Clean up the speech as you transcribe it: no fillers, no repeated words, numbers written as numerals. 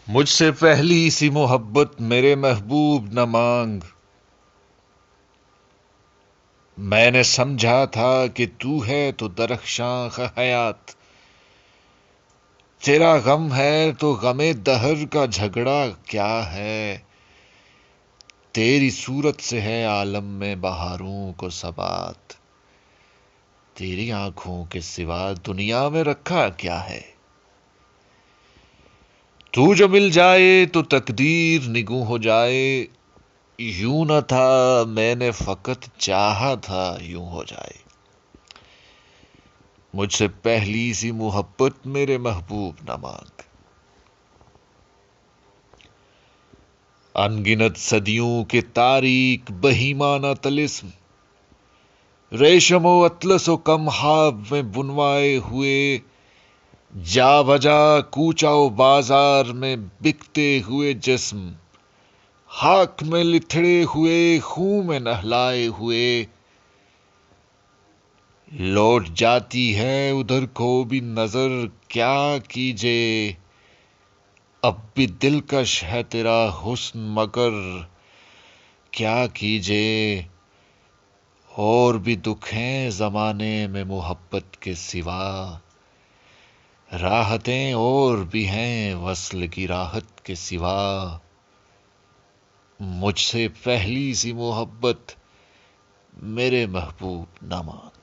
مجھ سے پہلی سی محبت میرے محبوب نہ مانگ، میں نے سمجھا تھا کہ تو ہے تو درخشاں حیات، تیرا غم ہے تو غم دہر کا جھگڑا کیا ہے، تیری صورت سے ہے عالم میں بہاروں کو ثبات، تیری آنکھوں کے سوا دنیا میں رکھا کیا ہے، تو جو مل جائے تو تقدیر نگوں ہو جائے، یوں نہ تھا میں نے فقط چاہا تھا یوں ہو جائے، مجھ سے پہلی سی محبت میرے محبوب نہ مانگ۔ انگنت صدیوں کے تاریک بہیمانہ طلسم، ریشم و اطلس و کمہاب میں بنوائے ہوئے، جا بجا کوچا و بازار میں بکتے ہوئے جسم، خاک میں لتھڑے ہوئے خون میں نہلائے ہوئے، لوٹ جاتی ہے ادھر کو بھی نظر کیا کیجے، اب بھی دلکش ہے تیرا حسن مگر کیا کیجے، اور بھی دکھ ہیں زمانے میں محبت کے سوا، راحتیں اور بھی ہیں وصل کی راحت کے سوا، مجھ سے پہلی سی محبت میرے محبوب نہ مانگ۔